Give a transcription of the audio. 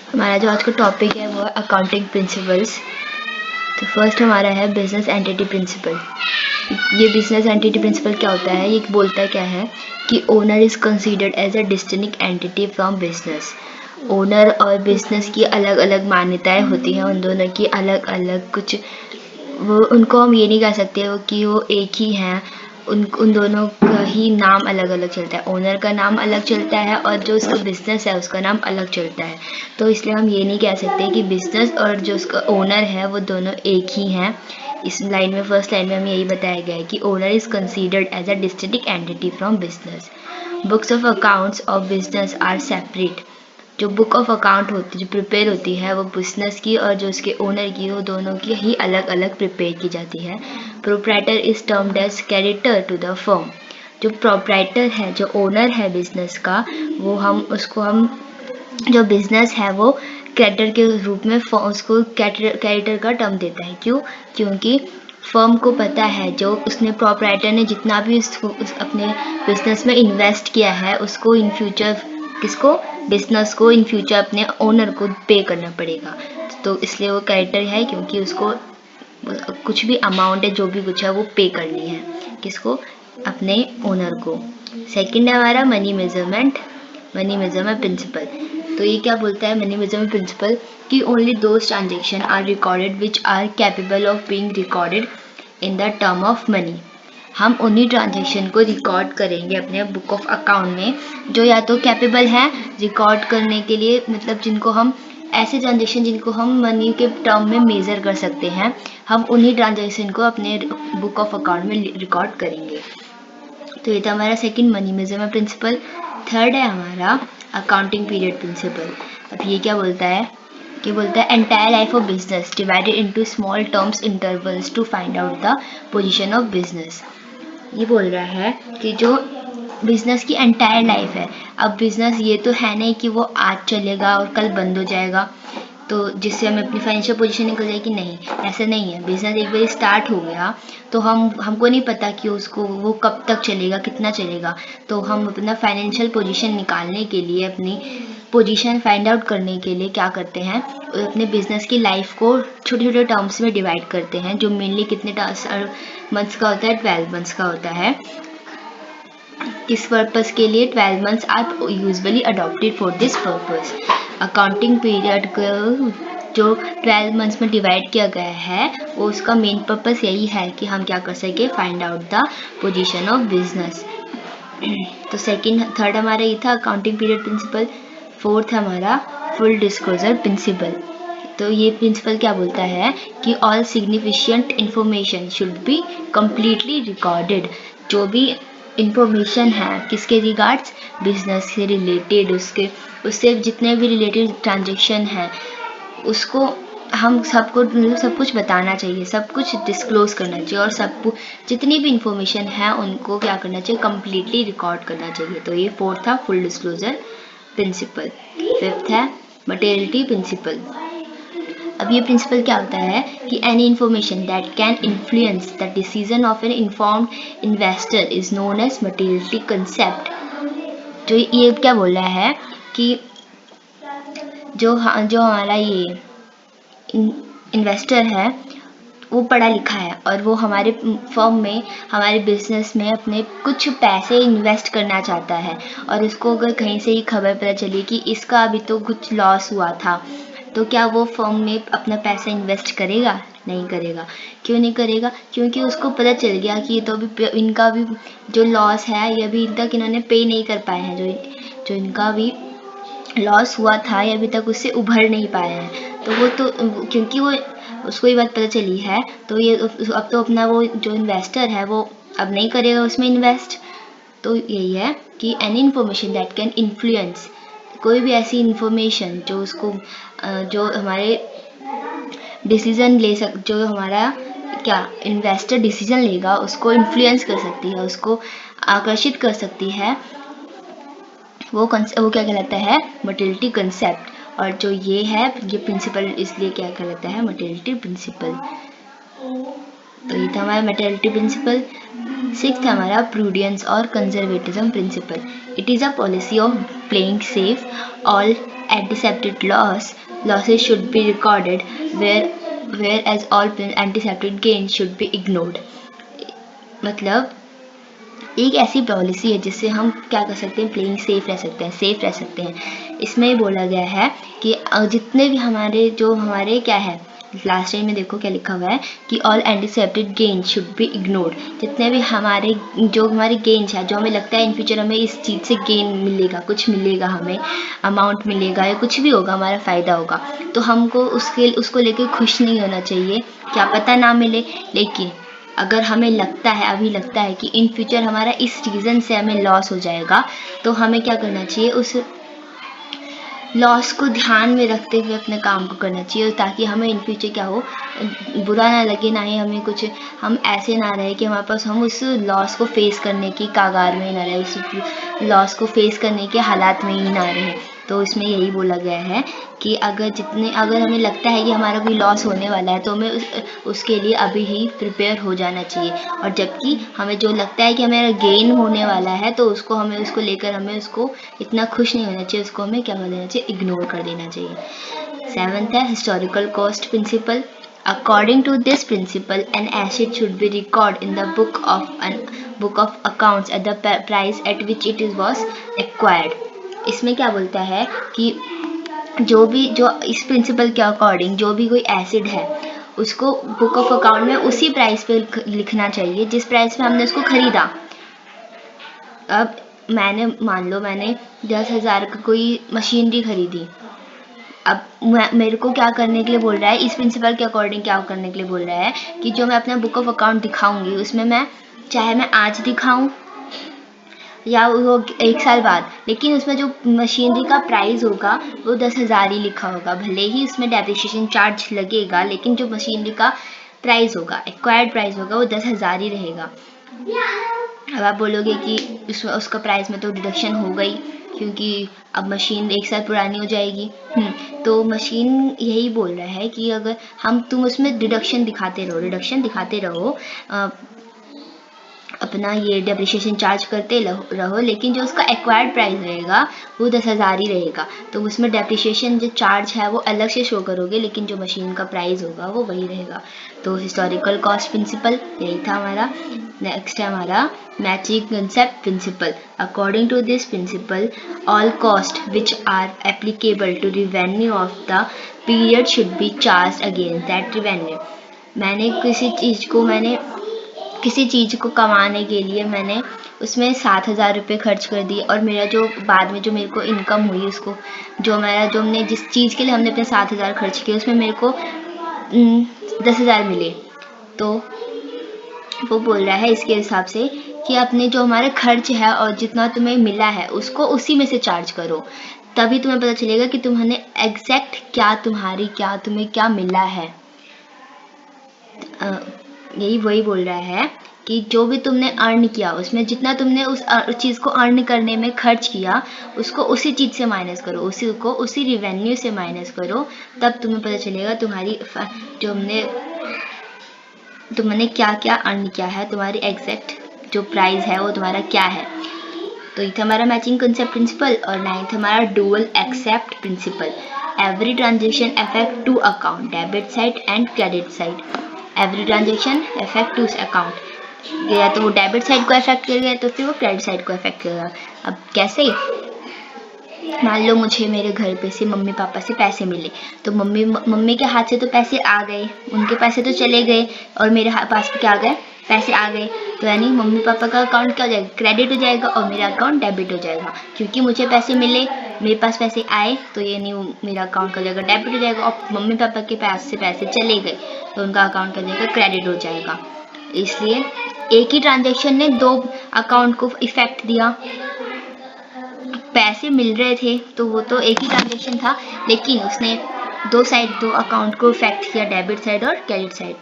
हमारा जो आज का टॉपिक है वो है अकाउंटिंग प्रिंसिपल्स। तो फर्स्ट हमारा है बिजनेस एंटिटी प्रिंसिपल। ये बिजनेस एंटिटी प्रिंसिपल क्या होता है? ये बोलता है क्या है कि owner is considered as a distinct entity from business. Owner और बिजनेस की अलग अलग मान्यताएं होती हैं, उन दोनों की अलग अलग कुछ, वो उनको हम ये नहीं कह सकते वो कि वो एक ही हैं। उन दोनों का ही नाम अलग अलग चलता है। ओनर का नाम अलग चलता है और जो उसका बिजनेस है उसका नाम अलग चलता है। तो इसलिए हम ये नहीं कह सकते कि बिजनेस और जो उसका ओनर है वो दोनों एक ही हैं। इस लाइन में फर्स्ट लाइन में हमें यही बताया गया है कि owner is considered as a distinct entity from business. Books of accounts of business are separate. जो बुक ऑफ अकाउंट होती जो प्रिपेयर होती है वो बिजनेस की और जो उसके ओनर की, वो दोनों की ही अलग अलग प्रिपेयर की जाती है। Proprietor is termed as creditor to the firm. जो प्रोप्राइटर है, जो ओनर है बिजनेस का, वो हम जो बिजनेस है वो क्रेडिटर के रूप में उसको क्रेडिटर का टर्म देता है। क्यों? क्योंकि फर्म को पता है जो उसने प्रोप्राइटर ने जितना भी उस अपने बिजनेस में इन्वेस्ट किया है उसको इन फ्यूचर किसको, बिजनेस को इन फ्यूचर अपने ओनर को पे करना पड़ेगा। तो इसलिए वो क्रेडिटर है क्योंकि उसको कुछ भी अमाउंट है, जो भी कुछ है वो पे करनी है। किसको? अपने ओनर को। सेकंड है हमारा मनी मेजरमेंट प्रिंसिपल। तो ये क्या बोलता है मनी मेजरमेंट प्रिंसिपल कि only those transaction are recorded which are capable of being recorded in the term of money. हम उन्हीं ट्रांजेक्शन को रिकॉर्ड करेंगे अपने बुक ऑफ अकाउंट में जो या तो कैपेबल है रिकॉर्ड करने के लिए, मतलब जिनको हम ऐसे ट्रांजेक्शन जिनको हम मनी के टर्म में मेज़र कर सकते हैं, हम उन्हीं ट्रांजेक्शन को अपने बुक ऑफ अकाउंट में रिकॉर्ड करेंगे। तो ये था हमारा second money measurement principle. Third है हमारा अकाउंटिंग पीरियड प्रिंसिपल। अब ये क्या बोलता है कि बोलता है entire life of business divided into small terms intervals to find out the position of business. ये बोल रहा है कि जो बिजनेस की एंटायर लाइफ है, अब बिजनेस ये तो है नहीं कि वो आज चलेगा और कल बंद हो जाएगा तो जिससे हमें अपनी फाइनेंशियल पोजीशन निकल जाएगी, नहीं, ऐसा नहीं है। बिजनेस एक बार स्टार्ट हो गया तो हमको नहीं पता कि उसको वो कब तक चलेगा, कितना चलेगा। तो हम अपना फाइनेंशियल पोजीशन निकालने के लिए, अपनी पोजीशन फाइंड आउट करने के लिए क्या करते हैं, अपने बिजनेस की लाइफ को छोटे छोटे टर्म्स में डिवाइड करते हैं, जो मेनली कितने मंथ्स का होता है, 12 मंथ्स का होता है। इस पर्पस के लिए 12 months are usually adopted for this purpose. Accounting period को जो 12 मंथ्स में डिवाइड किया गया है वो उसका मेन पर्पस यही है कि हम क्या कर सके, find out the position of business. तो थर्ड हमारा ये था अकाउंटिंग पीरियड प्रिंसिपल। फोर्थ हमारा फुल डिस्क्लोजर प्रिंसिपल। तो ये प्रिंसिपल क्या बोलता है कि all significant information should be completely recorded. जो भी इंफॉर्मेशन है किसके रिगार्ड्स, बिजनेस से रिलेटेड, उससे जितने भी रिलेटेड ट्रांजेक्शन है उसको हम सब कुछ बताना चाहिए, सब कुछ डिस्क्लोज करना चाहिए और जितनी भी इंफॉर्मेशन है उनको क्या करना चाहिए, कंप्लीटली रिकॉर्ड करना चाहिए। तो ये फोर्थ था फुल डिस्क्लोजर प्रिंसिपल। फिफ्थ है मटेरियलिटी प्रिंसिपल। अब ये प्रिंसिपल क्या होता है कि any information that can influence the decision of an informed investor is known as materiality concept. जो ये क्या बोल रहा है कि जो हमारा ये इन्वेस्टर है वो पढ़ा लिखा है और वो हमारे फर्म में, हमारे बिजनेस में अपने कुछ पैसे इन्वेस्ट करना चाहता है और उसको अगर कहीं से ही खबर पता चली कि इसका अभी तो कुछ लॉस हुआ था, तो क्या वो फर्म में अपना पैसा इन्वेस्ट करेगा? नहीं करेगा। क्यों नहीं करेगा? क्योंकि उसको पता चल गया कि ये तो अभी इनका भी जो लॉस है ये अभी तक इन्होंने पे नहीं कर पाए हैं, जो इनका भी लॉस हुआ था ये अभी तक उससे उभर नहीं पाए हैं। तो वो तो क्योंकि वो उसको ये बात पता चली है तो ये अब तो अपना वो जो इन्वेस्टर है वो अब नहीं करेगा उसमें इन्वेस्ट। तो यही है कि any information that can influence, कोई भी ऐसी इन्फॉर्मेशन जो उसको जो हमारे डिसीजन जो हमारा क्या इन्वेस्टर डिसीजन लेगा उसको इन्फ्लुएंस कर सकती है, उसको आकर्षित कर सकती है, वो क्या कहलाता है, मटेरियलिटी कंसेप्ट। और जो ये है ये प्रिंसिपल इसलिए क्या कहलाता है, मटेरियलिटी प्रिंसिपल। तो ये था हमारा मटेरियलिटी प्रिंसिपल। सिक्स्थ हमारा प्रूडियंस और conservatism principle. It is a policy of playing safe. All anticipatory losses should be recorded, whereas all anticipated gains should be ignored. मतलब एक ऐसी पॉलिसी है जिससे हम क्या कर सकते हैं, प्लेइंग सेफ रह सकते हैं. इसमें बोला गया है कि जितने भी हमारे क्या है, लास्ट टाइम में देखो क्या लिखा हुआ है कि all anticipated gain should be ignored. जितने भी हमारे गेन्स है, जो हमें लगता है इन फ्यूचर हमें इस चीज़ से गेन मिलेगा, कुछ मिलेगा, हमें अमाउंट मिलेगा या कुछ भी होगा, हमारा फ़ायदा होगा, तो हमको उसको लेकर खुश नहीं होना चाहिए. क्या पता ना मिले, लेकिन अगर हमें अभी लगता है कि इन फ्यूचर हमारा इस रीज़न से हमें लॉस हो जाएगा, तो हमें क्या करना चाहिए, उस लॉस को ध्यान में रखते हुए अपने काम को करना चाहिए, ताकि हमें इन फ्यूचर क्या हो, बुरा ना लगे, ना ही हमें कुछ, हम ऐसे ना रहे कि हमारे पास हम उस लॉस को फेस करने की कागार में ही ना रहे, उस लॉस को फेस करने के हालात में ही ना रहे. तो इसमें यही बोला गया है कि अगर हमें लगता है कि हमारा कोई लॉस होने वाला है, तो हमें उसके लिए अभी ही प्रिपेयर हो जाना चाहिए. और जबकि हमें जो लगता है कि हमें गेन होने वाला है, तो उसको लेकर हमें उसको इतना खुश नहीं होना चाहिए, उसको हमें क्या कर देना चाहिए, इग्नोर कर देना चाहिए. सेवंथ है historical cost principle. According to this principle, an asset should be recorded in the book of accounts at the price at which it was acquired. इसमें क्या बोलता है कि जो इस प्रिंसिपल के अकॉर्डिंग जो भी कोई एसिड है, उसको बुक ऑफ अकाउंट में उसी प्राइस पे लिखना चाहिए जिस प्राइस पे हमने उसको खरीदा. अब मान लो मैंने 10,000 का कोई मशीनरी खरीदी. अब मेरे को क्या करने के लिए बोल रहा है, इस प्रिंसिपल के अकॉर्डिंग क्या करने के लिए बोल रहा है कि जो मैं अपना बुक ऑफ अकाउंट दिखाऊंगी, उसमें मैं चाहे मैं आज दिखाऊं या वो 1 साल बाद, लेकिन उसमें जो मशीनरी का प्राइस होगा वो 10,000 ही लिखा होगा. भले ही उसमें डेप्रिसिएशन चार्ज लगेगा, लेकिन जो मशीनरी का प्राइस होगा, एक्वायर्ड प्राइस होगा, वो 10,000 ही रहेगा. अब आप बोलोगे कि उसका प्राइस में तो डिडक्शन हो गई, क्योंकि अब मशीन 1 साल पुरानी हो जाएगी. तो मशीन यही बोल रहा है कि अगर तुम उसमें डिडक्शन दिखाते रहो, अपना ये डेप्रिसिएशन चार्ज करते रहो, लेकिन जो उसका एक्वायर्ड प्राइस रहेगा वो 10,000 ही रहेगा. तो उसमें डेप्रिसिएशन जो चार्ज है वो अलग से शो करोगे, लेकिन जो मशीन का प्राइस होगा वो वही रहेगा. तो हिस्टोरिकल कॉस्ट प्रिंसिपल यही था हमारा. नेक्स्ट है हमारा matching concept principle. According to this principle, all cost which are applicable to revenue of the period should be charge against that revenue. मैंने किसी चीज़ को कमाने के लिए मैंने उसमें 7,000 रुपये खर्च कर दिए, और मेरा जो बाद में जो मेरे को इनकम हुई, उसको हमने जिस चीज़ के लिए हमने अपने 7,000 खर्च किए, उसमें मेरे को 10,000 मिले. तो वो बोल रहा है इसके हिसाब से कि अपने जो हमारे खर्च है और जितना तुम्हें मिला है उसको उसी में से चार्ज करो, तभी तुम्हें पता चलेगा कि तुम्हें एग्जैक्ट तुम्हें क्या मिला है. यही वही बोल रहा है कि जो भी तुमने अर्न किया, उसमें जितना तुमने उस चीज़ को अर्न करने में खर्च किया, उसको उसी चीज़ से माइनस करो, उसी रेवेन्यू से माइनस करो, तब तुम्हें पता चलेगा तुमने क्या क्या अर्न किया है, तुम्हारी एग्जैक्ट जो प्राइस है वो तुम्हारा क्या है. तो ये था हमारा मैचिंग कंसेप्ट प्रिंसिपल. और 9th हमारा dual aspect principle. Every transaction affect 2 account, debit side and credit side. Every transaction affect 2 account, या तो वो डेबिट साइड को अफेक्ट करेगा, तो फिर वो क्रेडिट साइड को अफेक्ट करेगा. अब कैसे, मान लो मुझे मेरे घर पे से मम्मी पापा से पैसे मिले, तो मम्मी के हाथ से तो पैसे आ गए, उनके पैसे तो चले गए, और मेरे पास क्या आ गए, पैसे आ गए. तो यानी मम्मी पापा का अकाउंट क्या हो जाएगा, क्रेडिट हो जाएगा, और मेरा अकाउंट डेबिट हो जाएगा. क्योंकि मुझे पैसे मिले, मेरे पास पैसे आए, तो ये नहीं मेरा अकाउंट का जाएगा डेबिट हो जाएगा. और मम्मी पापा के पास से पैसे चले गए, तो उनका अकाउंट का जाएगा क्रेडिट हो जाएगा. इसलिए एक ही ट्रांजेक्शन ने 2 अकाउंट को इफेक्ट दिया. पैसे मिल रहे थे तो वो तो एक ही ट्रांजेक्शन था, लेकिन उसने 2 अकाउंट को इफेक्ट किया, डेबिट साइड और क्रेडिट साइड.